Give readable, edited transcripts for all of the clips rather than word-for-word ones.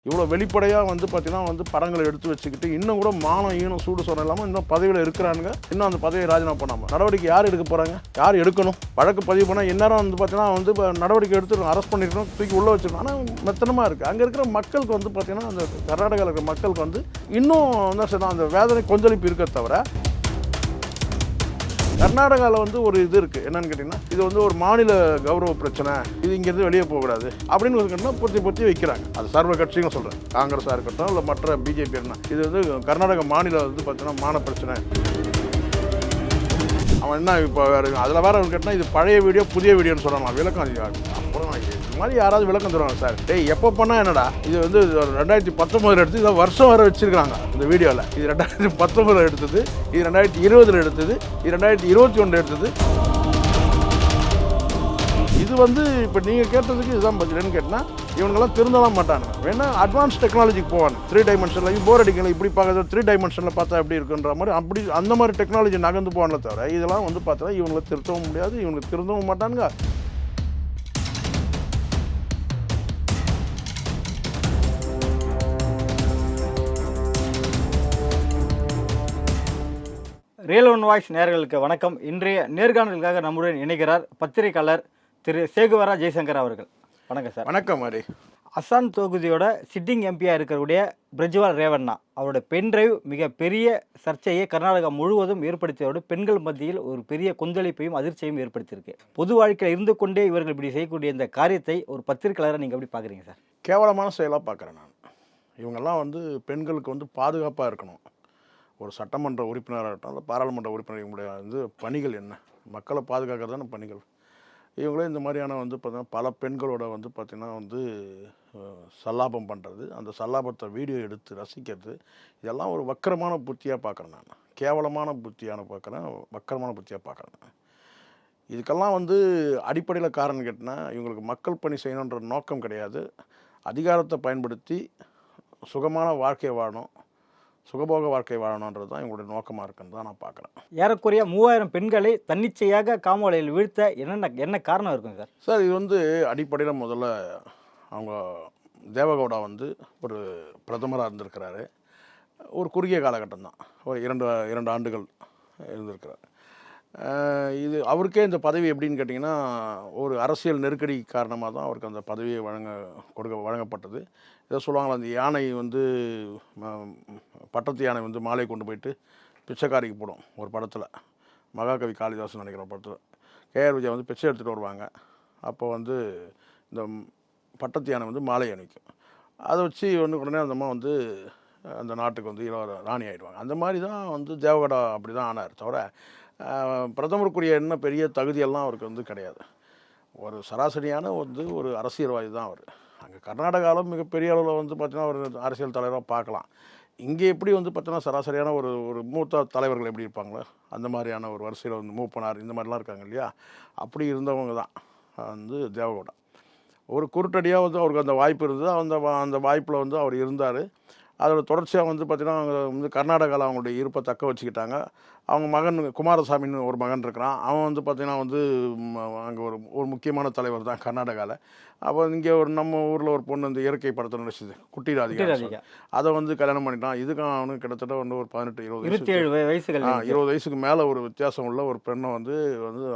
இவ்வளோ வெளிப்படையாக வந்து பார்த்தீங்கன்னா வந்து படங்களை எடுத்து வச்சுக்கிட்டு இன்னும் கூட மானம் ஈனம் சூடு சொன்ன இல்லாமல் இன்னும் பதவியில் இருக்கிறானுங்க. இன்னும் அந்த பதவியை ராஜினாமா பண்ணாமல் நடவடிக்கை யார் எடுக்க போகிறாங்க? யார் எடுக்கணும்? வழக்கு பதிவு பண்ணால் இந்நேரம் வந்து பார்த்தீங்கன்னா வந்து இப்போ நடவடிக்கை எடுத்து அரெஸ்ட் பண்ணிருக்கணும், தூக்கி உள்ளே வச்சிருக்கணும். ஆனால் மெத்தனமாக இருக்குது. அங்கே இருக்கிற மக்களுக்கு வந்து பார்த்தீங்கன்னா அந்த கர்நாடகாவில் இருக்கிற மக்களுக்கு வந்து இன்னும் என்ன சொன்னால் அந்த வேதனை கொந்தளிப்பு இருக்க தவிர கர்நாடகாவில் வந்து ஒரு இது இருக்குது. என்னன்னு கேட்டிங்கன்னா இது வந்து ஒரு மாநில கௌரவ பிரச்சனை, இது இங்கேருந்து வெளியே போகக்கூடாது அப்படின்னு கேட்டால் பொத்தி வைக்கிறாங்க. அது சர்வ கட்சியும் சொல்கிறேன், காங்கிரஸாக இருக்கட்டும் இல்லை மற்ற பிஜேபி இருந்தால் இது வந்து கர்நாடக மாநில வந்து பார்த்தீங்கன்னா மான பிரச்சனை. அவன் என்ன இப்போ அதில் வேறு கேட்டால் இது பழைய வீடியோ புதிய வீடியோன்னு சொல்லலாம். விளக்கம் அப்புறம் இது மாதிரி யாராவது விளக்கம் தருவாங்க சார். டேய் எப்போ பண்ணால் என்னடா இது வந்து 2019 எடுத்து இதை வருஷம் வர வச்சுருக்காங்க இந்த வீடியோவில். இது 2019 எடுத்தது, இது 2020 எடுத்தது, இது 2021 எடுத்தது. இது வந்து இப்போ நீங்கள் கேட்டதுக்கு இதுதான் பதில்னு கேட்டால் இவங்கெல்லாம் திருந்தலாம் மாட்டானுங்க. வேணா அட்வான்ஸ் டெக்னாலஜிக்கு போவாங்க. 3 டைமென்ஷனில் போர் அடிக்கல இப்படி பார்க்குறது 3 டைமென்ஷனில் பார்த்தா எப்படி இருக்குன்ற மாதிரி அப்படி அந்த மாதிரி டெக்னாலஜி நகர்ந்து போவானே தவிர இதெல்லாம் வந்து பார்த்தா இவங்களை திருத்தவும் முடியாது, இவங்க திருந்தவும் மாட்டானுங்க. ரியல் ஒன் வாய்ஸ் நேயர்களுக்கு வணக்கம். இன்றைய நேர்காணலுக்காக நம்முடன் இணைகிறார் பத்திரிகையாளர் திரு சேகுவரா ஜெய்சங்கர் அவர்கள். வணக்கம் சார். வணக்கம் மாதிரி. அசான் தொகுதியோட சிட்டிங் எம்பியாக இருக்கக்கூடிய பிரஜ்வால் ரேவண்ணா அவரோட பென்டிரைவ் மிக பெரிய சர்ச்சையை கர்நாடகா முழுவதும் ஏற்படுத்தியதோடு பெண்கள் மத்தியில் ஒரு பெரிய கொந்தளிப்பையும் அதிர்ச்சியையும் ஏற்படுத்தியிருக்கு. பொது வாழ்க்கையில் இருந்து கொண்டே இவர்கள் இப்படி செய்யக்கூடிய இந்த காரியத்தை ஒரு பத்திரிகையாளராக நீங்கள் எப்படி பார்க்குறீங்க சார்? கேவலமான செயலாக பார்க்குறேன் நான். இவங்கெல்லாம் வந்து பெண்களுக்கு வந்து பாதுகாப்பாக இருக்கணும். ஒரு சட்டமன்ற உறுப்பினராகட்டும் இல்லை பாராளுமன்ற உறுப்பினர் இவங்களுடைய வந்து பணிகள் என்ன? மக்களை பாதுகாக்கிறது தானே பணிகள். இவங்களே இந்த மாதிரியான வந்து பார்த்தீங்கன்னா பல பெண்களோட வந்து பார்த்திங்கன்னா வந்து சல்லாபம் பண்ணுறது, அந்த சல்லாபத்தை வீடியோ எடுத்து ரசிக்கிறது, இதெல்லாம் ஒரு வக்கரமான புத்தியாக பார்க்குறேன் நான். கேவலமான புத்தியான பார்க்குறேன், வக்கரமான புத்தியாக பார்க்குறேன் நான். இதுக்கெல்லாம் வந்து அடிப்படையில் காரணம் கேட்டினா இவங்களுக்கு மக்கள் பணி செய்யணுன்ற நோக்கம் கிடையாது. அதிகாரத்தை பயன்படுத்தி சுகமான வாழ்க்கையை வாழணும், சுகபோக வாழ்க்கை வாழணுன்றது தான் எங்களுடைய நோக்கமாக இருக்குன்னு தான் நான் பார்க்குறேன். ஏறக்குறைய 3000 பெண்களை தன்னிச்சையாக காமவலையில் வீழ்த்த என்ன காரணம் இருக்கும் சார்? சார் இது வந்து அடிப்படையில் முதல்ல அவங்க தேவகவுடா வந்து ஒரு பிரதமராக இருந்திருக்கிறாரு. ஒரு குறுகிய காலகட்டம் தான், ஒரு 2 ஆண்டுகள் இருந்திருக்கிறார். இது அவருக்கே இந்த பதவி எப்படின்னு கேட்டிங்கன்னா ஒரு அரசியல் நெருக்கடி காரணமாக தான் அவருக்கு அந்த பதவியை வழங்கப்பட்டது. ஏதோ சொல்லுவாங்களா, அந்த யானை வந்து பட்டத்து யானை வந்து மாலை கொண்டு போயிட்டு பிச்சைக்காரிக்கு போடும் ஒரு படத்தில், மகாகவி காளிதாசன் நினைக்கிற படத்தில் கேஆர் விஜயா வந்து பிச்சை எடுத்துகிட்டு வருவாங்க. அப்போ வந்து இந்த பட்டத்து யானை வந்து மாலை அணிக்கும். அதை வச்சு உடனே அந்த அம்மா வந்து அந்த நாட்டுக்கு வந்து ராணி ஆகிடுவாங்க. அந்த மாதிரி தான் வந்து தேவகவுடா அப்படி தான் ஆனார். தவிர பிரதமருக்குரிய என்ன பெரிய தகுதியெல்லாம் அவருக்கு வந்து கிடையாது. ஒரு சராசரியான வந்து ஒரு அரசியல்வாதி தான் அவர். அங்கே கர்நாடகாவில் மிகப்பெரிய அளவில் வந்து பார்த்தீங்கன்னா ஒரு அரசியல் தலைவராக பார்க்கலாம். இங்கே எப்படி வந்து பார்த்தீங்கன்னா சராசரியான ஒரு மூத்த தலைவர்கள் எப்படி இருப்பாங்களோ அந்த மாதிரியான ஒரு வரிசையில் வந்து மூப்பனார் இந்த மாதிரிலாம் இருக்காங்க இல்லையா, அப்படி இருந்தவங்க தான் வந்து தேவகவுடா. ஒரு குருட்டடியாக வந்து அவருக்கு அந்த வாய்ப்பு இருந்தது. அந்த வாய்ப்பில் வந்து அவர் இருந்தார். அதோட தொடர்ச்சியாக வந்து பார்த்திங்கன்னா அவங்க வந்து கர்நாடகாவில் அவங்களுடைய இருப்பை தக்க வச்சுக்கிட்டாங்க. அவங்க மகன் குமாரசாமின்னு ஒரு மகன் இருக்கிறான். அவன் வந்து பார்த்திங்கன்னா வந்து அங்கே ஒரு முக்கியமான தலைவர் தான் கர்நாடகாவில். அப்போ இங்கே நம்ம ஊரில் ஒரு பொண்ணு இந்த இயற்கை படத்தை நடிச்சது குட்டி ராதிகா, அதை வந்து கல்யாணம் பண்ணிட்டான். இதுக்கும் அவனுக்கு கிட்டத்தட்ட வந்து ஒரு 18-20 வயசுக்கு மேலே ஒரு வித்தியாசம் உள்ள ஒரு பெண்ணை வந்து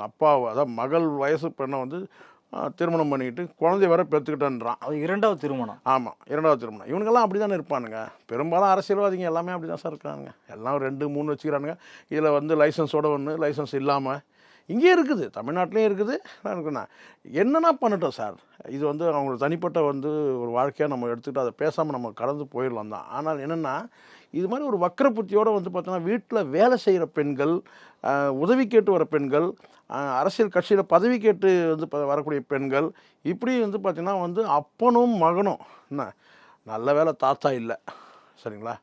அப்பா, அதாவது மகள் வயசு பெண்ணை வந்து திருமணம் பண்ணிக்கிட்டு குழந்தை வர பெற்றுக்கிட்டான்றான். அது 2வது திருமணம். ஆமாம், 2வது திருமணம். இவனுங்கெல்லாம் அப்படி தானே இருப்பானுங்க. பெரும்பாலும் அரசியல்வாதிங்க எல்லாமே அப்படி தான் சார் இருக்கிறானுங்க. எல்லாம் 2-3 வச்சுக்கிறானுங்க. இதில் வந்து லைசன்ஸோட ஒன்று, லைசன்ஸ் இல்லாமல் இங்கே இருக்குது, தமிழ்நாட்டிலையும் இருக்குது. நான் என்னென்னா பண்ணட்டும் சார், இது வந்து அவங்களோட தனிப்பட்ட வந்து ஒரு வாழ்க்கையாக நம்ம எடுத்துக்கிட்டு அதை பேசாமல் நம்ம கடந்து போயிடலாம் தான். ஆனால் என்னென்னா இது மாதிரி ஒரு வக்கர புத்தியோடு வந்து பார்த்தோன்னா வீட்டில் வேலை செய்கிற பெண்கள், உதவி கேட்டு வர பெண்கள், அரசியல் கட்சியில் பதவி கேட்டு வந்து வரக்கூடிய பெண்கள், இப்படி வந்து பார்த்திங்கன்னா வந்து அப்பனும் மகனும் என்ன நல்ல வேலை தாத்தா இல்லை சரிங்களா,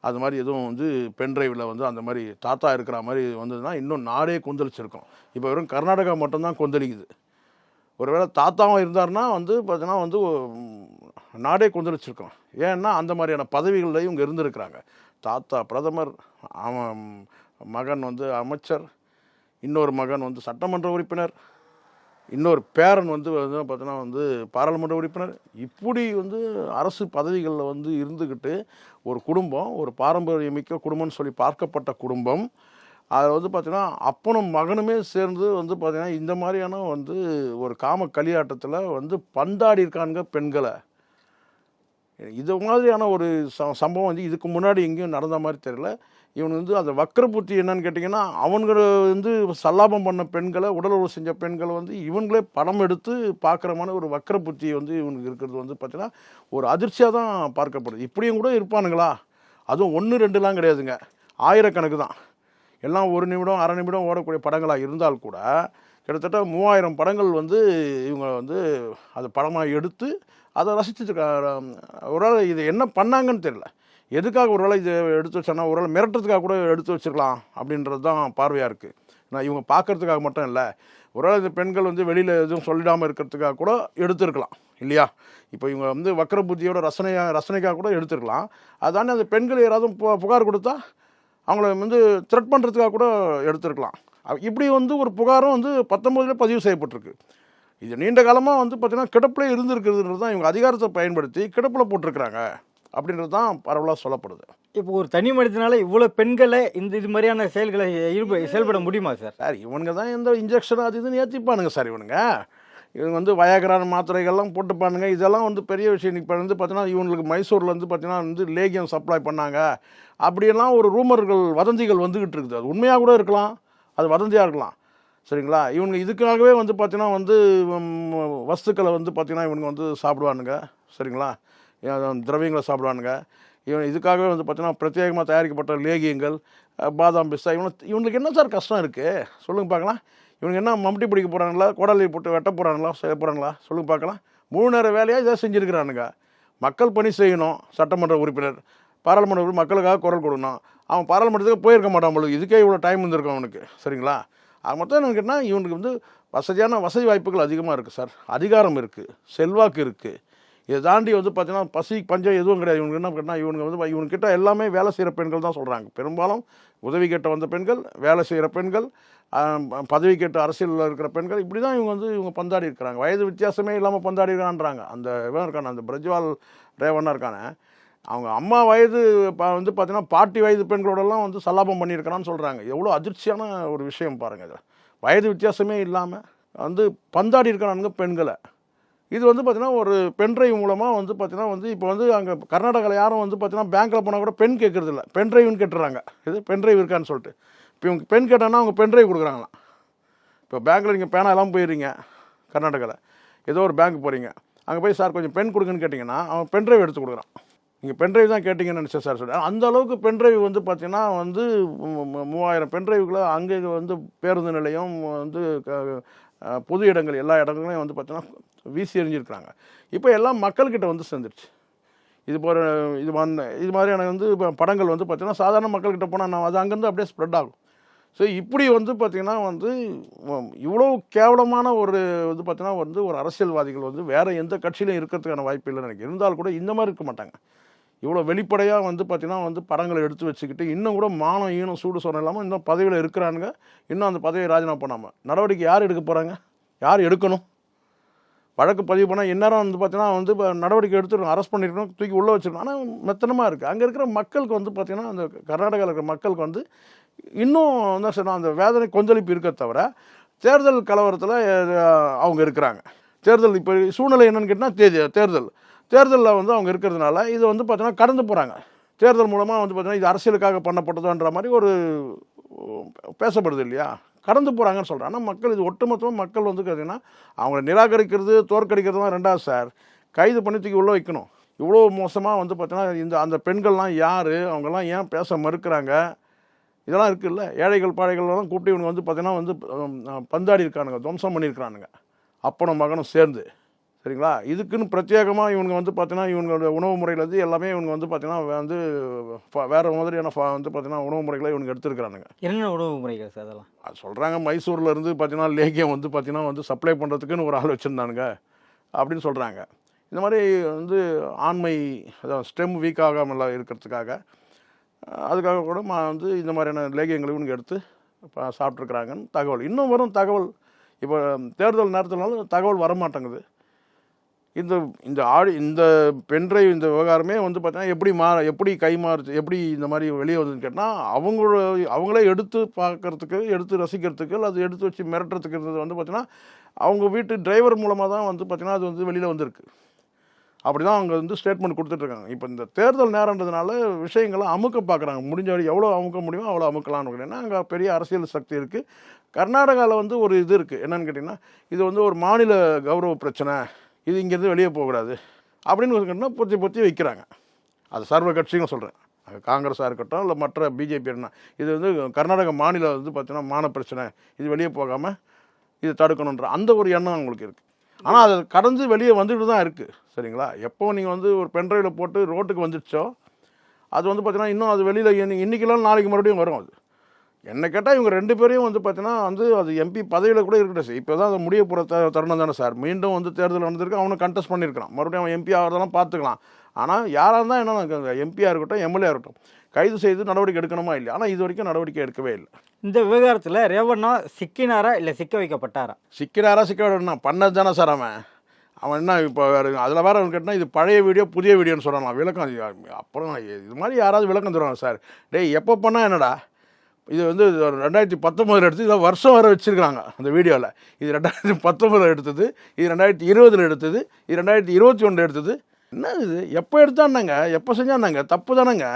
அது மாதிரி எதுவும் வந்து பென்ட்ரைவில் வந்து அந்த மாதிரி தாத்தா இருக்கிற மாதிரி வந்ததுன்னா இன்னும் நாடே கொந்தளிச்சிருக்கும். இப்போ வெறும் கர்நாடகா மட்டும்தான் கொந்தளிக்குது. ஒருவேளை தாத்தாவும் இருந்தாருன்னா வந்து பார்த்தீங்கன்னா வந்து நாடே கொந்தளிச்சிருக்கோம். ஏன்னா அந்த மாதிரியான பதவிகளில் இவங்க இருந்திருக்கிறாங்க. தாத்தா பிரதமர், அவன் மகன் வந்து அமைச்சர், இன்னொரு மகன் வந்து சட்டமன்ற உறுப்பினர், இன்னொரு பேரன் வந்து பார்த்தீங்கன்னா வந்து பாராளுமன்ற உறுப்பினர். இப்படி வந்து அரசு பதவிகளில் வந்து இருந்துக்கிட்டு ஒரு குடும்பம், ஒரு பாரம்பரியமிக்க குடும்பம்னு சொல்லி பார்க்கப்பட்ட குடும்பம், அதில் வந்து பார்த்தீங்கன்னா அப்பனும் மகனுமே சேர்ந்து வந்து பார்த்தீங்கன்னா இந்த மாதிரியான வந்து ஒரு காம களியாட்டத்தில் வந்து பந்தாடி இருக்கானுங்க பெண்களை. இது மாதிரியான ஒரு சம்பவம் வந்து இதுக்கு முன்னாடி எங்கேயும் நடந்த மாதிரி தெரியல. இவன் வந்து அந்த வக்கர புத்தி என்னன்னு கேட்டிங்கன்னா, அவங்கள வந்து சல்லாபம் பண்ண பெண்களை, உடல் உறவு செஞ்ச பெண்களை வந்து இவங்களே படம் எடுத்து பார்க்குறமான ஒரு வக்கர புத்தி வந்து இவனுக்கு இருக்கிறது வந்து பார்த்தீங்கன்னா, ஒரு அதிர்ச்சியாக தான் பார்க்கப்படுது. இப்படியும் கூட இருப்பானுங்களா? அதுவும் 1, 2லாம் கிடையாதுங்க. ஆயிரக்கணக்கு தான். எல்லாம் 1 நிமிடம், அரை நிமிடம் ஓடக்கூடிய படங்களாக இருந்தால் கூட, கிட்டத்தட்ட 3000 படங்கள் வந்து இவங்க வந்து அதை படமாக எடுத்து அதை ரசிச்சுட்டு ஒருவேளை இது என்ன பண்ணாங்கன்னு தெரியல. எதுக்காக ஒருவேளை இது எடுத்து வச்சானா, ஒருவேளை மிரட்டுறதுக்காக கூட எடுத்து வச்சிருக்கலாம் அப்படின்றது தான் பார்வையாக இருக்குது. நான் இவங்க பார்க்கறதுக்காக மட்டும் இல்லை, ஒருவேளை இந்த பெண்கள் வந்து வெளியில் எதுவும் சொல்லிடாமல் இருக்கிறதுக்காக கூட எடுத்துருக்கலாம் இல்லையா? இப்போ இவங்க வந்து வக்கர புத்தியோட ரசனைக்காக கூட எடுத்துருக்கலாம். அதானே அந்த பெண்கள் யாராவது புகார் கொடுத்தா அவங்கள வந்து த்ரெட் பண்ணுறதுக்காக கூட எடுத்துருக்கலாம். இப்படி வந்து ஒரு புகாரும் வந்து 19 பதிவு செய்யப்பட்டிருக்கு. இது நீண்ட காலமாக வந்து பார்த்திங்கன்னா கிடப்பிலே இருந்துருக்குதுன்றது தான் இவங்க அதிகாரத்தை பயன்படுத்தி கிடப்பில் போட்டிருக்கிறாங்க அப்படின்றது தான் பரவலாக சொல்லப்படுது. இப்போ ஒரு தனி மனிதனால இவ்வளோ பெண்களை இது மாதிரியான செயல்களை செயல்பட முடியுமா சார்? சார் இவனுங்க தான் எந்த இன்ஜெக்ஷன் அது இதுன்னு ஏற்றிப்பானுங்க சார். இவங்க வந்து வயாகரான மாத்திரைகள்லாம் போட்டுப்பானுங்க. இதெல்லாம் வந்து பெரிய விஷயம். இப்போ வந்து பார்த்தீங்கன்னா இவங்களுக்கு மைசூரில் வந்து பார்த்தீங்கன்னா வந்து லேகியம் சப்ளை பண்ணாங்க அப்படியெல்லாம் ஒரு ரூமர்கள் வதந்திகள் வந்துக்கிட்டு இருக்குது. அது உண்மையாக கூட இருக்கலாம், அது வதந்தியாக இருக்கலாம். சரிங்களா? இவங்க இதுக்காகவே வந்து பார்த்தீங்கன்னா வந்து வஸ்துக்களை வந்து பார்த்தீங்கன்னா இவனுங்க வந்து சாப்பிடுவானுங்க. சரிங்களா? திரவியங்களை சாப்பிடுவானுங்க. இதுக்காகவே வந்து பார்த்தீங்கன்னா பிரத்யேகமாக தயாரிக்கப்பட்ட லேகியங்கள், பாதாம் பிஸ்தா. இவங்களுக்கு என்ன சார் கஷ்டம் இருக்குது சொல்லுங்கள் பார்க்கலாம். இவங்க என்ன மம்முட்டி பிடிக்க போகிறாங்களா, கோடாலி போட்டு வெட்ட போகிறாங்களா, செய்ய போகிறாங்களா சொல்லுங்க பார்க்கலாம். 3 நேர வேலையாக இதை செஞ்சுருக்கிறானுங்க. மக்கள் பணி செய்யணும். சட்டமன்ற உறுப்பினர், பாராளுமன்ற உறுப்பினர் மக்களுக்காக குரல் கொடுக்கணும். அவன் பாராளுமன்றத்துக்கு போயிருக்க மாட்டான் பொழுது, இதுக்கே இவ்வளோ டைம் இருந்திருக்கும் அவனுக்கு. சரிங்களா? அது மொத்தம் என்னன்னு கேட்டால் இவனுக்கு வந்து வசதி வாய்ப்புகள் அதிகமாக இருக்குது சார். அதிகாரம் இருக்குது, செல்வாக்கு இருக்குது. இதை தாண்டி வந்து பார்த்தீங்கன்னா பசி பஞ்சம் எதுவும் கிடையாது. இவனுக்கு என்ன கேட்டால் இவனுங்க வந்து இவனுக்கிட்ட எல்லாமே வேலை செய்கிற பெண்கள் தான் சொல்கிறாங்க. பெரும்பாலும் உதவி கேட்ட வந்த பெண்கள், வேலை செய்கிற பெண்கள், பதவி கேட்டு அரசியலில் இருக்கிற பெண்கள், இப்படி தான் இவங்க பந்தாடி இருக்கிறாங்க. வயது வித்தியாசமே இல்லாமல் பந்தாடி இருக்கான்றாங்க. அந்த இவன் இருக்கான அந்த பிரஜ்வால் ரேவண்ணா இருக்கானே, அவங்க அம்மா வயது வந்து பார்த்தீங்கன்னா பாட்டி வயது பெண்களோடலாம் வந்து சல்லாபம் பண்ணியிருக்கிறான்னு சொல்கிறாங்க. எவ்வளோ அதிர்ச்சியான ஒரு விஷயம் பாருங்கள். இதில் வயது வித்தியாசமே இல்லாமல் வந்து பந்தாடி இருக்கிறானுங்க பெண்களை. இது வந்து பார்த்தீங்கன்னா ஒரு பென்ட்ரைவ் மூலமாக வந்து பார்த்தீங்கன்னா வந்து இப்போ வந்து அங்கே கர்நாடகாவில் யாரும் வந்து பார்த்தீங்கன்னா பேங்க்கில் போனால் கூட பென் கேட்குறது இல்லை, பென்ட்ரைவ்னு கேட்டுறாங்க. இது பென்ட்ரைவ் இருக்கான்னு சொல்லிட்டு. இப்போ இவங்க பென் கேட்டாங்கன்னா அவங்க பென்ட்ரைவ் கொடுக்குறாங்களாம். இப்போ பேங்க்கில் நீங்கள் பேனா எல்லாம் போயிடுறீங்க கர்நாடகாவில், ஏதோ ஒரு பேங்க் போகிறீங்க, அங்கே போய் சார் கொஞ்சம் பென் கொடுங்கன்னு கேட்டிங்கன்னா அவன் பென்ட்ரைவ் எடுத்து கொடுக்குறான். நீங்கள் பென்ட்ரைவ் தான் கேட்டிங்கன்னு நினச்சேன் சார் சொல்லி. அந்த அளவுக்கு பென்ட்ரைவ் வந்து பார்த்தீங்கன்னா வந்து 3000 பென்ட்ரைவுக்குள்ள அங்கே வந்து பேருந்து நிலையம் வந்து பொது இடங்கள் எல்லா இடங்களையும் வந்து பார்த்தீங்கன்னா வீசி எறிஞ்சிருக்கிறாங்க. இப்போ எல்லாம் மக்கள்கிட்ட வந்து சேர்ந்துருச்சு. இது மாதிரியான வந்து இப்போ படங்கள் வந்து பார்த்தீங்கன்னா சாதாரண மக்கள்கிட்ட போனால் அது அங்கேருந்து அப்படியே ஸ்ப்ரெட் ஆகும். ஸோ இப்படி வந்து பார்த்திங்கன்னா வந்து இவ்வளோ கேவலமான ஒரு வந்து பார்த்தீங்கன்னா வந்து ஒரு அரசியல்வாதிகள் வந்து வேறு எந்த கட்சியிலும் இருக்கிறதுக்கான வாய்ப்பு இல்லைன்னு நினைக்கிறேன். இருந்தாலும் கூட இந்த மாதிரி இருக்க மாட்டாங்க. இவ்வளோ வெளிப்படையாக வந்து பார்த்திங்கன்னா வந்து படங்களை எடுத்து வச்சுக்கிட்டு இன்னும் கூட மானம் ஈனம் சூடு சொன்ன இல்லாமல் இன்னும் பதவியில் இருக்கிறானுங்க. இன்னும் அந்த பதவியை ராஜினாமா பண்ணாமல் நடவடிக்கை யார் எடுக்க போகிறாங்க? யார் எடுக்கணும்? வழக்கு பதிவு பண்ணால் இந்நேரம் வந்து பார்த்தீங்கன்னா வந்து இப்போ நடவடிக்கை எடுத்துருக்கணும், அரெஸ்ட் பண்ணியிருக்கணும், தூக்கி உள்ளே வச்சுருக்கணும். ஆனால் மெத்தனமாக இருக்குது. அங்கே இருக்கிற மக்களுக்கு வந்து பார்த்திங்கன்னா அந்த கர்நாடகாவில் இருக்கிற மக்களுக்கு வந்து இன்னும் என்ன சொன்னால் அந்த வேதனை கொந்தளிப்பு இருக்க தவிர தேர்தல் கலவரத்தில் அவங்க இருக்கிறாங்க. தேர்தல் இப்போ சூழ்நிலை என்னென்னு கேட்டால் தேர்தலில் வந்து அவங்க இருக்கிறதுனால இதை வந்து பார்த்தீங்கன்னா கடந்து போகிறாங்க. தேர்தல் மூலமாக வந்து பார்த்தீங்கன்னா இது அரசியலுக்காக பண்ணப்பட்டதுன்ற மாதிரி ஒரு பேசப்படுது இல்லையா? கடந்து போகிறாங்கன்னு சொல்கிறேன். ஆனால் மக்கள் இது ஒட்டுமொத்தமாக மக்கள் வந்து பார்த்தீங்கன்னா அவங்கள நிராகரிக்கிறது தோற்கடிக்கிறது தான் ரெண்டாவது சார். கைது பண்ணி தூக்கி உள்ளே வைக்கணும். இவ்வளோ மோசமாக வந்து பார்த்தீங்கன்னா அந்த பெண்கள்லாம் யார், அவங்கெல்லாம் ஏன் பேச மறுக்கிறாங்க, இதெல்லாம் இருக்குல்ல. ஏழைகள் பாழைகள்லாம் கூப்பிட்டு இவங்க வந்து பார்த்தீங்கன்னா வந்து பந்தாடி இருக்கானுங்க, துவம்சம் பண்ணியிருக்கிறானுங்க அப்பனும் மகனும் சேர்ந்து. சரிங்களா? இதுக்குன்னு பிரத்யேகமாக இவங்க வந்து பார்த்தீங்கன்னா இவங்களோட உணவு முறையிலேருந்து எல்லாமே இவங்க வந்து பார்த்தீங்கன்னா வந்து வேறு மாதிரியான வந்து பார்த்தீங்கன்னா உணவு முறைகளை இவங்க எடுத்துருக்கிறானுங்க. என்ன உணவு முறைகள் சார் அதெல்லாம்? அது சொல்கிறாங்க மைசூரில் இருந்து பார்த்தீங்கன்னா லேகியம் வந்து பார்த்தீங்கன்னா வந்து சப்ளை பண்ணுறதுக்குன்னு ஒரு ஆள் வச்சுருந்தானுங்க அப்படின்னு சொல்கிறாங்க. இந்த மாதிரி வந்து ஆண்மை அதாவது ஸ்டெம் வீக் ஆகாமல் இருக்கிறதுக்காக அதுக்காக கூட வந்து இந்த மாதிரியான லேகியங்களை இவங்க எடுத்து சாப்பிட்ருக்குறாங்கன்னு தகவல் இன்னும் வரும். தகவல் இப்போ தேர்தல் நேரத்தினாலும் தகவல் வரமாட்டேங்குது. இந்த இந்த பென்ட்ரைவ் இந்த விவகாரமே வந்து பார்த்தீங்கன்னா எப்படி கைமாறுச்சு, எப்படி இந்த மாதிரி வெளியே வந்ததுன்னு கேட்டால் அவங்களே எடுத்து பார்க்கறதுக்கு, எடுத்து ரசிக்கிறதுக்கு, அது எடுத்து வச்சு மிரட்டுறதுக்கு இருந்தது வந்து பார்த்தீங்கன்னா அவங்க வீட்டு டிரைவர் மூலமாக தான் வந்து பார்த்தீங்கன்னா அது வந்து வெளியில் வந்திருக்கு. அப்படி தான் அவங்க வந்து ஸ்டேட்மெண்ட் கொடுத்துட்ருக்காங்க. இப்போ இந்த தேர்தல் நேரன்றதுனால விஷயங்களை அமுக்க பார்க்குறாங்க. முடிஞ்ச வரை எவ்வளோ அமுக்க முடியுமோ அவ்வளோ அமுக்கலான்னு. ஏன்னா அங்கே பெரிய அரசியல் சக்தி இருக்குது. கர்நாடகாவில் வந்து ஒரு இது இருக்குது, என்னன்னு கேட்டிங்கன்னா இது வந்து ஒரு மாநில கௌரவ பிரச்சனை, இது இங்கேருந்து வெளியே போகக்கூடாது அப்படின்னு கேட்டால் பொத்தி வைக்கிறாங்க. அது சர்வ கட்சியும் சொல்கிறேன், காங்கிரஸாக இருக்கட்டும் இல்லை மற்ற பிஜேபி. என்ன இது வந்து கர்நாடக மாநிலம் வந்து பார்த்தீங்கன்னா மான பிரச்சனை, இது வெளியே போகாமல் இது தடுக்கணுன்ற அந்த ஒரு எண்ணம் அவங்களுக்கு இருக்குது. ஆனால் அதை கடந்து வெளியே வந்துட்டு தான் இருக்குது. சரிங்களா? எப்போ நீங்கள் வந்து ஒரு பென்ட்ரைவில் போட்டு ரோட்டுக்கு வந்துடுச்சோ அது வந்து பார்த்தீங்கன்னா இன்னும் அது வெளியில் இன்றைக்கெல்லாம் நாளைக்கு மறுபடியும் வரும். அது என்ன கேட்டால் இவங்க 2 பேரையும் வந்து பார்த்தீங்கன்னா வந்து அது எம்பி பதவியில் கூட இருக்கட்டும் சார். இப்போ தான் அது முடிய போகிற தருணம் தானே சார். மீண்டும் வந்து தேர்தல் நடந்திருக்கு, அவனை கண்டெஸ்ட் பண்ணியிருக்கிறான். மறுபடியும் அவன் எம்பி ஆகிறதெல்லாம் பார்த்துக்கலாம். ஆனால் யாராக இருந்தால் என்ன, எம்பியாக இருக்கட்டும் எம்எல்ஏ இருக்கட்டும், கைது செய்து நடவடிக்கை எடுக்கணுமா இல்லையா? ஆனால் இது வரைக்கும் நடவடிக்கை எடுக்கவே இல்லை. இந்த விவகாரத்தில் ரேவண்ணா சிக்கினாரா இல்லை சிக்க வைக்கப்பட்டாரா? சிக்கிறாரா சிக்க விடணும்னா பண்ணது தானே சார். அவன் என்ன இப்போ அதில் வேறு அவன் கேட்டால் இது பழைய வீடியோ புதிய வீடியோன்னு சொல்லலாம். விளக்கம் அப்புறம் இது மாதிரி யாராவது விளக்கம் தருவாங்க சார். டேய் எப்போ பண்ணால் என்னடா, இது வந்து 2019 எடுத்து இதை வருஷம் வர வச்சுருக்காங்க அந்த வீடியோவில். இது 2019 எடுத்தது, இது 2020 எடுத்தது, இது 2021 எடுத்தது. என்ன இது எப்போ எடுத்தான்னாங்க, எப்போ செஞ்சானாங்க, தப்பு தானேங்க.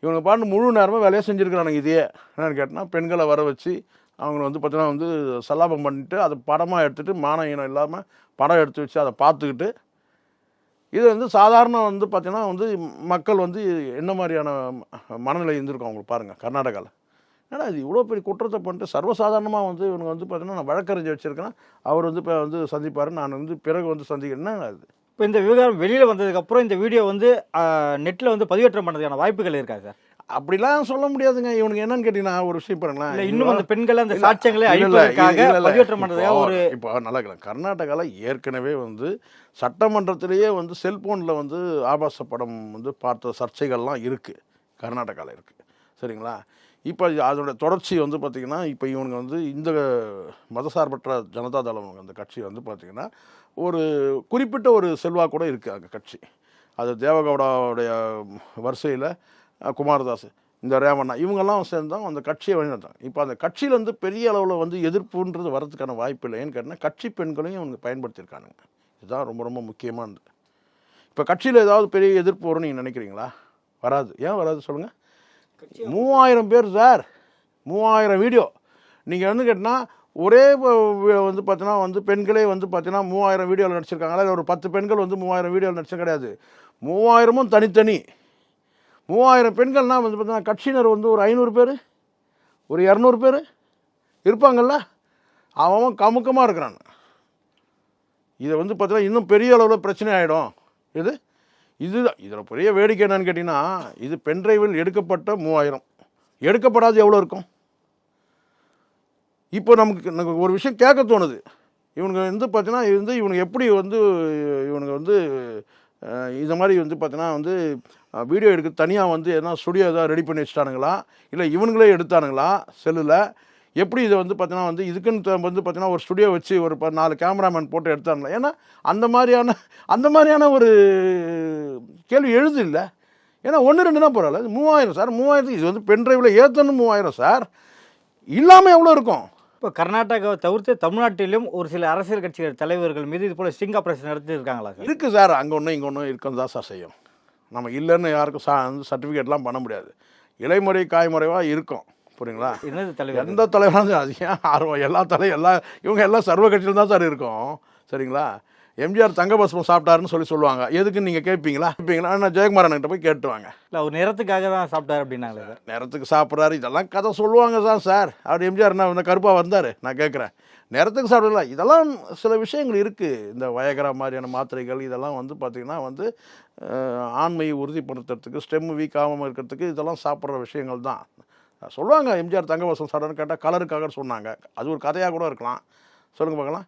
இவங்க பாட்டு முழு நேரமாக வேலையாக செஞ்சுருக்கிறானுங்க. இதையே என்னென்னு கேட்டால் பெண்களை வர வச்சு அவங்கள வந்து பார்த்தீங்கன்னா வந்து சல்லாபம் பண்ணிட்டு அதை படமாக எடுத்துகிட்டு மான இனம் இல்லாமல் படம் எடுத்து வச்சு அதை பார்த்துக்கிட்டு இது வந்து சாதாரண வந்து பார்த்தீங்கன்னா வந்து மக்கள் வந்து என்ன மாதிரியான மனநிலை இருந்திருக்கும் அவங்களுக்கு பாருங்கள். கர்நாடகாவில் ஏன்னா இது இவ்வளோ பெரிய குற்றத்தை பண்ணிட்டு சர்வசாதாரணமாக வந்து இவனுக்கு வந்து பார்த்தீங்கன்னா நான் வழக்கறிஞர் வச்சுருக்கேன், அவர் வந்து இப்போ வந்து சந்திப்பார், நான் வந்து பிறகு வந்து சந்திக்கிறேன்னா அது. இப்போ இந்த விவகாரம் வெளியில் வந்ததுக்கப்புறம் இந்த வீடியோ வந்து நெட்டில் வந்து பதிவேற்றம் பண்ணுறதுக்கான வாய்ப்புகள் இருக்கா சார்? அப்படிலாம் சொல்ல முடியாதுங்க. இவனுக்கு என்னன்னு கேட்டிங்கன்னா ஒரு விஷயம் பாருங்களேன், இன்னும் அந்த பெண்கள் அந்த சாட்சியங்களை அழிப்பதற்காக பதிவேற்றம் பண்ணுறதுக்காக ஒரு இப்போ நல்லா இருக்கலாம். கர்நாடகாவில் ஏற்கனவே வந்து சட்டமன்றத்திலேயே வந்து செல்ஃபோனில் வந்து ஆபாச படம் வந்து பார்த்த சர்ச்சைகள்லாம் இருக்குது, கர்நாடகாவில் இருக்குது. சரிங்களா? இப்போ அதோட தொடர்ச்சி வந்து பார்த்திங்கன்னா இப்போ இவனுங்க வந்து இந்த மதசார்பற்ற ஜனதா தளம் அந்த கட்சி வந்து பார்த்திங்கன்னா ஒரு குறிப்பிட்ட ஒரு செல்வாக்கு கூட இருக்குது அங்கே கட்சி. அது தேவகவுடாவுடைய வரிசையில் குமாரதாஸ், இந்த ரேவண்ணா இவங்கெல்லாம் சேர்ந்து தான் அந்த கட்சியை வழிநடத்தாங்க. இப்போ அந்த கட்சியில் வந்து பெரிய அளவில் வந்து எதிர்ப்புன்றது வரதுக்கான வாய்ப்பு இல்லை. ஏன்னு கேட்டால் கட்சி பெண்களையும் இவங்க பயன்படுத்தியிருக்கானுங்க. இதுதான் ரொம்ப ரொம்ப முக்கியமானது. இப்போ கட்சியில் ஏதாவது பெரிய எதிர்ப்பு வரும்னு நீங்கள் நினைக்கிறீங்களா? வராது. ஏன் வராது சொல்லுங்கள்? 3000 பேர் சார், 3000 வீடியோ. நீங்கள் வந்து கேட்டால் ஒரே வந்து பார்த்தீங்கன்னா வந்து பெண்களே வந்து பார்த்தீங்கன்னா 3000 வீடியோவில் நடிச்சிருக்காங்களா? இல்லை ஒரு 10 பெண்கள் வந்து 3000 வீடியோவில் நடிச்ச கிடையாது. 3000ம் தனித்தனி. 3000 பெண்கள்னால் வந்து பார்த்தீங்கன்னா கட்சியினர் வந்து ஒரு 500 பேர், ஒரு 200 பேர் இருப்பாங்கள்ல, அவன் கமுக்கமாக இருக்கிறான். இதை வந்து பார்த்தீங்கன்னா இன்னும் பெரிய அளவில் பிரச்சனை ஆகிடும். இதுதான் இதில் பெரிய வேடிக்கை என்னன்னு கேட்டிங்கன்னா, இது பென்ட்ரைவில் எடுக்கப்பட்ட 3000, எடுக்கப்படாது எவ்வளோ இருக்கும்? இப்போ நமக்கு ஒரு விஷயம் கேட்க தோணுது. இவனுங்க வந்து பார்த்தீங்கன்னா இவனுங்க எப்படி வந்து இவனுங்க வந்து இந்த மாதிரி வந்து பார்த்தீங்கன்னா வந்து வீடியோ எடுக்க தனியாக வந்து எதனா ஸ்டுடியோ எதாவது ரெடி பண்ணி வச்சுட்டானுங்களா, இல்லை இவனுங்களே எடுத்தானுங்களா செல்லில்? எப்படி இதை வந்து பார்த்தீங்கன்னா வந்து இதுக்குன்னு வந்து பார்த்தீங்கன்னா ஒரு ஸ்டுடியோ வச்சு ஒரு 4 கேமராமேன் போட்டு எடுத்தானுங்களா? ஏன்னா அந்த மாதிரியான ஒரு கேள்வி எழுது இல்லை. ஏன்னா 1-2 தான் பரவாயில்ல, 3000 சார். 3000 இது வந்து பென்ட்ரைவில் ஏற்றணும் 3000 சார். இல்லாமல் எவ்வளோ இருக்கும்? இப்போ கர்நாடகாவை தவிர்த்து தமிழ்நாட்டிலும் ஒரு சில அரசியல் கட்சிகள் தலைவர்கள் மீது இது போல் ஸ்டிங் ஆப்ரேஷன் நடத்திருக்காங்களா சார்? இருக்குது சார். அங்கே ஒன்று இங்கே ஒன்று இருக்கும் தான் சார் செய்யும். நம்ம இல்லைன்னு யாருக்கும் சர்டிஃபிகேட்லாம் பண்ண முடியாது. இலைமுறை காய்முறைவாக இருக்கும். புரியுங்களா? என்னது தலைவர்? எந்த தலைவராக அது ஏன் ஆர்வம்? இவங்க எல்லாம் சர்வ கட்சியில் தான் சார் இருக்கும். சரிங்களா? எம்ஜிஆர் தங்கபஸ்மம் சாப்பிட்டாருன்னு சொல்லுவாங்க. எதுக்குன்னு நீங்கள் கேட்பீங்களா? நான் ஜெயக்குமாரன்கிட்ட போய் கேட்டுவாங்க. இல்லை அவர் நேரத்துக்காக தான் சாப்பிட்டாரு அப்படின்னாங்களே சார். நேரத்துக்கு சாப்பிட்றாரு இதெல்லாம் கதை சொல்லுவாங்க சார். அவர் எம்ஜிஆர் என்ன கருப்பாக வந்தார்? நான் கேட்குறேன். நேரத்துக்கு சாப்பிடல. இதெல்லாம் சில விஷயங்கள் இருக்குது. இந்த வயகரா மாதிரியான மாத்திரைகள் இதெல்லாம் வந்து பார்த்திங்கன்னா வந்து ஆண்மையை உறுதிப்படுத்துறதுக்கு, ஸ்டெம் வீக் ஆகாமல் இருக்கிறதுக்கு இதெல்லாம் சாப்பிட்ற விஷயங்கள் தான் சொல்லுவாங்க. எம்ஜிஆர் தங்கபஸ்மம் சாப்பிட்றான்னு கேட்டால் கலருக்காக சொன்னாங்க. அது ஒரு கதையாக கூட இருக்கலாம். சொல்லுங்கள் பார்க்கலாம்.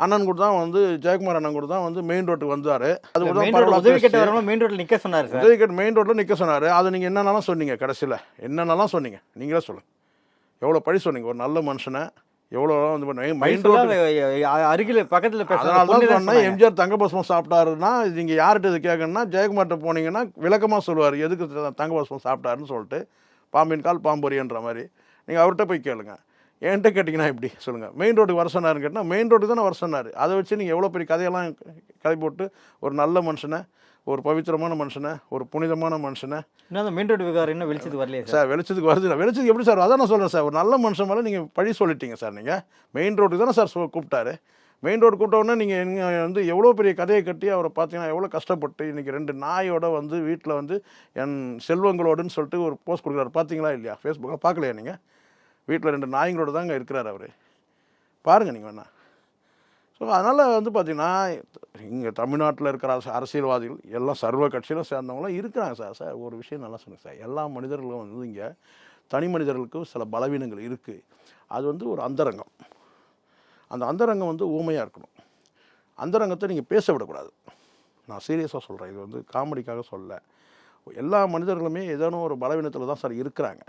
அண்ணன் கூட தான் வந்து ஜெயக்குமார் அண்ணன் கூட தான் வந்து மெயின் ரோட்டுக்கு வந்தார். அது கூட உதவி கேட்டு வரணும் மெயின் ரோட்டில் நிற்க சொன்னார் சார். உதவி கேட்டு மெயின் ரோட்டில் நிற்க சொன்னார். அது நீங்கள் என்னென்னலாம் சொன்னீங்க? கடைசியில் என்னென்னலாம் சொன்னீங்க? நீங்களே சொல்லுங்கள். எவ்வளோ பழி சொன்னீங்க? ஒரு நல்ல மனுஷனை எவ்வளோ வந்து மெயின் மைசூர்ல ரோடு. அருகில் பக்கத்தில் அதனால தான் சொன்னேன், எம்ஜிஆர் தங்க பஸ்மம் சாப்பிட்டாருன்னா நீங்கள் யார்கிட்ட இது கேட்கணும்னா ஜெயக்குமார்கிட்ட போனீங்கன்னா விளக்கமாக சொல்லுவார் எதுக்கு தங்க பஸ்மம் சாப்பிட்டாருன்னு சொல்லிட்டு. பாம்பின் கால் பாம்பொரியன்ற மாதிரி நீங்கள் அவர்கிட்ட போய் கேளுங்க. என்கிட்ட கேட்டிங்கன்னா எப்படி சொல்லுங்கள். மெயின் ரோட்டுக்கு வர சொன்னாருன்னு கேட்டால் மெயின் ரோட்டுக்கு தானே வர சொன்னார். அதை வச்சு நீங்கள் எவ்வளோ பெரிய கதையெல்லாம் கதை போட்டு ஒரு நல்ல மனுஷனை, ஒரு பவித்திரமான மனுஷனை, ஒரு புனிதமான மனுஷனை இன்னும் மெயின் ரோடு விகாரம் இன்னும் வெளிச்சத்துக்கு வரலையே சார். வெளிச்சத்துக்கு வருது, வெளிச்சத்துக்கு எப்படி சார்? அதான் நான் சொல்கிறேன் சார், ஒரு நல்ல மனுஷன் மேலே நீங்கள் பழி சொல்லிட்டீங்க சார். நீங்கள் மெயின் ரோட்டுக்கு தானே சார் கூப்பிட்டாரு. மெயின் ரோடு கூப்பிட்டோன்னே நீங்கள் வந்து எவ்வளோ பெரிய கதையை கட்டி அவரை பார்த்தீங்கன்னா எவ்வளோ கஷ்டப்பட்டு இன்றைக்கி 2 நாயோட வந்து வீட்டில் வந்து என் செல்வங்களோடுன்னு சொல்லிட்டு ஒரு போஸ்ட் கொடுக்குறாரு. பார்த்தீங்களா இல்லையா? ஃபேஸ்புக்கில் பார்க்கலையா நீங்கள்? வீட்டில் 2 நாய்களோடு தாங்க இருக்கிறார் அவர். பாருங்கள் நீங்கள் வேணா. ஸோ அதனால் வந்து பார்த்திங்கன்னா இங்கே தமிழ்நாட்டில் இருக்கிற அரசியல்வாதிகள் எல்லாம் சர்வ கட்சியிலும் சேர்ந்தவங்களாம் இருக்கிறாங்க சார். சார் ஒரு விஷயம் நல்லா சொன்னேன் சார், எல்லா மனிதர்களும் வந்து இங்கே தனி மனிதர்களுக்கு சில பலவீனங்கள் இருக்குது. அது வந்து ஒரு அந்தரங்கம். அந்த அந்தரங்கம் வந்து ஊமையாக இருக்கணும். அந்தரங்கத்தை நீங்கள் பேச விடக்கூடாது. நான் சீரியஸாக சொல்கிறேன், இது வந்து காமெடிக்காக சொல்ல. எல்லா மனிதர்களுமே ஏதேனும் ஒரு பலவீனத்தில் தான் சார் இருக்கிறாங்க.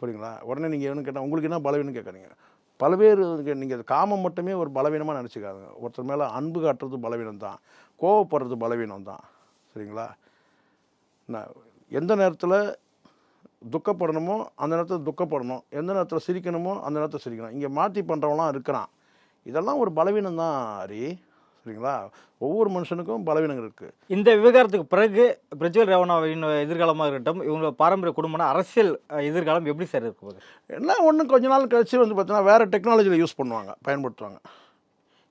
புரியுங்களா? உடனே நீங்கள் என்ன கேட்டால் உங்களுக்கு என்ன பலவீனம் கேட்குறீங்க. பல பேர் நீங்கள் காமம் மட்டுமே ஒரு பலவீனமாக நினச்சிக்காதுங்க. ஒருத்தர் மேலே அன்பு காட்டுறது பலவீனம் தான், கோவப்படுறது பலவீனம் தான். சரிங்களா? நான் எந்த நேரத்தில் துக்கப்படணுமோ அந்த நேரத்தில் துக்கப்படணும், எந்த நேரத்தில் சிரிக்கணுமோ அந்த நேரத்தில் சிரிக்கணும். இங்கே மாற்றி பண்ணுறவங்களாம் இருக்கிறான். இதெல்லாம் ஒரு பலவீனம் தான் ஹரி. சரிங்களா? ஒவ்வொரு மனுஷனுக்கும் பலவீனங்கள் இருக்குது. இந்த விவகாரத்துக்கு பிறகு பிரஜ்வல் ரேவண்ணாவின் எதிர்காலமாக இருக்கட்டும், இவங்க பாரம்பரிய குடும்பம்னா அரசியல் எதிர்காலம் எப்படி சார் இருக்க போகுது? எல்லாம் ஒன்று கொஞ்ச நாள் கழிச்சு வந்து பார்த்தீங்கன்னா வேறு டெக்னாலஜியில் யூஸ் பண்ணுவாங்க, பயன்படுத்துவாங்க.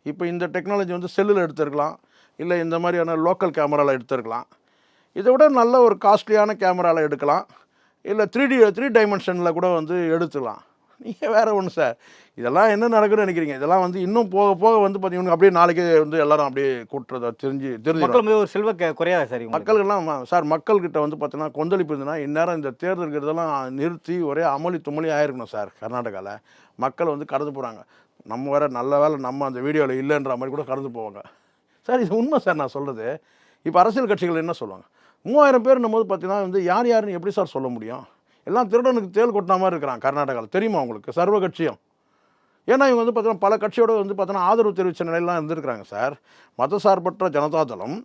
இப்போ இந்த டெக்னாலஜி வந்து செல்லில் எடுத்துருக்கலாம், இல்லை இந்த மாதிரியான லோக்கல் கேமராவில் எடுத்துருக்கலாம். இதை விட நல்ல ஒரு காஸ்ட்லியான கேமராவில் எடுக்கலாம், இல்லை 3 டைமென்ஷனில் கூட வந்து எடுத்துக்கலாம். நீங்கள் வேறு ஒன்று சார், இதெல்லாம் என்ன நடக்குதுன்னு நினைக்கிறீங்க? இதெல்லாம் வந்து இன்னும் போக போக வந்து பார்த்தீங்கன்னா அப்படியே நாளைக்கே வந்து எல்லாரும் அப்படியே கூட்டுறதை தெரிஞ்சு மக்கள் மீது ஒரு செல்வ குறையாத சார் மக்கள்கள்லாம் சார். மக்கள்கிட்ட வந்து பார்த்தீங்கன்னா கொந்தளிப்பு இருந்ததுன்னா இந்நேரம் இந்த தேர்தல்கிறதெல்லாம் நிறுத்தி ஒரே அமளி துமளி ஆயிருக்கணும் சார். கர்நாடகாவில் மக்கள் வந்து கடந்து போகிறாங்க. நம்ம வேறு நல்ல வேலை நம்ம அந்த வீடியோவில் இல்லைன்ற மாதிரி கூட கடந்து போவாங்க சார். இது உண்மை சார் நான் சொல்கிறது. இப்போ அரசியல் கட்சிகள் என்ன சொல்லுவாங்க, 3000 பேர்னும் போது பார்த்தீங்கன்னா வந்து யாருன்னு எப்படி சார் சொல்ல முடியும்? எல்லாம் திருடனுக்கு தேல் கொட்டின மாதிரி இருக்கிறான் கர்நாடகாவில். தெரியுமா உங்களுக்கு? சர்வ கட்சியும். ஏன்னா இவங்க வந்து பார்த்தீங்கன்னா பல கட்சியோட வந்து பார்த்தீங்கன்னா ஆதரவு தெரிவித்த நிலையெல்லாம் இருந்திருக்கிறாங்க சார். மதசார்பற்ற ஜனதாதளம்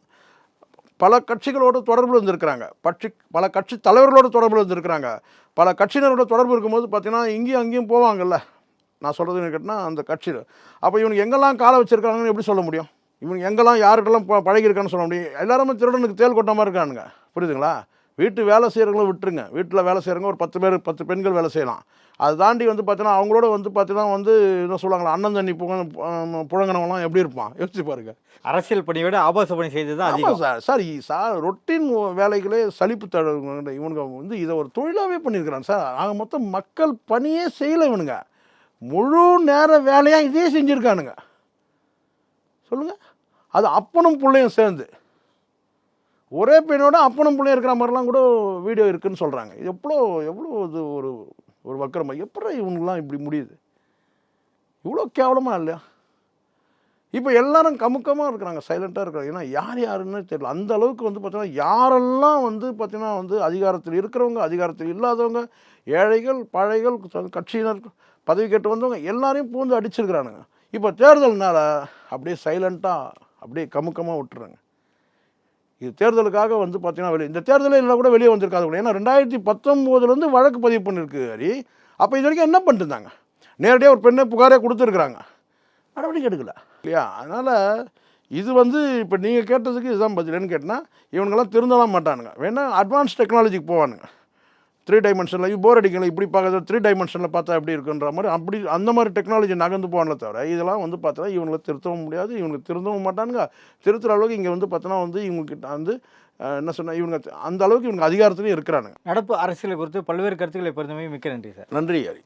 பல கட்சிகளோட தொடர்பில் இருந்திருக்கிறாங்க, பல கட்சி தலைவர்களோட தொடர்பில் இருந்திருக்கிறாங்க. பல கட்சியினரோட தொடர்பு இருக்கும்போது பார்த்தீங்கன்னா இங்கேயும் அங்கேயும் போவாங்கல்ல. நான் சொல்கிறது கேட்டால் அந்த கட்சியில் அப்போ இவனுக்கு எங்கெல்லாம் காலை வச்சுருக்காங்கன்னு எப்படி சொல்ல முடியும்? இவனுக்கு எங்கெல்லாம் யார்கிட்டலாம் பழகிருக்கான்னு சொல்ல முடியும்? எல்லாருமே திருடனுக்கு தேல் கொட்ட மாதிரி இருக்கானுங்க. புரியுதுங்களா? வீட்டு வேலை செய்கிறவங்களும் விட்டுருங்க. வீட்டில் வேலை செய்கிறவங்க ஒரு 10 பெண்கள் வேலை செய்யலாம். அதை தாண்டி வந்து பார்த்தீங்கன்னா அவங்களோட வந்து பார்த்தீங்கன்னா வந்து என்ன சொல்லுவாங்களா, அண்ணன் தண்ணி புழங்கினவங்களாம் எப்படி இருப்பான் யோசிச்சு பாருங்க. அரசியல் பணியோட ஆபாச பணி செய்து தான் ஆமாம் சார். சார் ரொட்டீன் வேலைகளே சலிப்பு தழுவுங்க. இவனுங்க வந்து இதை ஒரு தொழிலாகவே பண்ணியிருக்கிறான் சார். ஆக மொத்தம் மக்கள் பணியே செய்யலை. இவனுங்க முழு நேர வேலையாக இதே செஞ்சுருக்கானுங்க. சொல்லுங்கள். அது அப்பனும் பிள்ளையும் சேர்ந்து ஒரே பெண்ணோட அப்பனும் பிள்ளையும் இருக்கிற மாதிரிலாம் கூட வீடியோ இருக்குதுன்னு சொல்கிறாங்க. இது எவ்வளோ இது ஒரு வக்கரமாக எப்படி இவங்கெல்லாம் இப்படி முடியுது? இவ்வளோ கேவலமாக இல்லையா? இப்போ எல்லாரும் கமுக்கமாக இருக்கிறாங்க, சைலண்ட்டாக இருக்கிறாங்க. ஏன்னா யாருன்னு தெரியல. அந்த அளவுக்கு வந்து பார்த்தீங்கன்னா யாரெல்லாம் வந்து பார்த்தீங்கன்னா வந்து அதிகாரத்தில் இருக்கிறவங்க, அதிகாரத்தில் இல்லாதவங்க, ஏழைகள், பழைகள், கட்சியினர், பதவி கேட்டு வந்தவங்க எல்லாரையும் பூந்து அடிச்சிருக்கிறானுங்க. இப்போ தேர்தல்னால அப்படியே சைலண்ட்டாக அப்படியே கமுக்கமாக விட்டுறாங்க. இது தேர்தலுக்காக வந்து பார்த்தீங்கன்னா இந்த தேர்தலில் இல்லை கூட வெளியே வந்திருக்காது கூட. ஏன்னா 2019 வழக்கு பதிவு பண்ணியிருக்கு ஹரி. அப்போ இது வரைக்கும் என்ன பண்ணிட்டு இருந்தாங்க? நேரடியாக ஒரு பெண்ணை புகாரே கொடுத்துருக்குறாங்க, நடவடிக்கை எடுக்கல இல்லையா? அதனால் இது வந்து இப்போ நீங்கள் கேட்டதுக்கு இதுதான் பதில்னு கேட்டால் இவனுங்கெல்லாம் திருந்தலாம் மாட்டானுங்க. வேணால் அட்வான்ஸ் டெக்னாலஜிக்கு போவானுங்க. 3 டைமென்ஷனில் போர் அடிக்கல, இப்படி பார்க்குறது 3 டைமென்ஷனில் பார்த்தா எப்படி இருக்குன்ற மாதிரி அப்படி அந்த மாதிரி டெக்னாலஜி நகர்ந்து போவானே தவிர இதெல்லாம் வந்து பார்த்தா இவங்களை திருத்தவும் முடியாது, இவங்களுக்கு திருந்தவும் மாட்டானுங்க. திருத்துற அளவுக்கு இங்கே வந்து பார்த்தோன்னா வந்து இவங்ககிட்ட வந்து என்ன சொன்னால் இவங்க அந்த அளவுக்கு இவங்க அதிகாரத்துலேயும் இருக்கிறானுங்க. நடப்பு அரசியலை குறித்து பல்வேறு கருத்துக்களை பொறுத்தவரை மிக்க நன்றி சார். நன்றி ஹரி.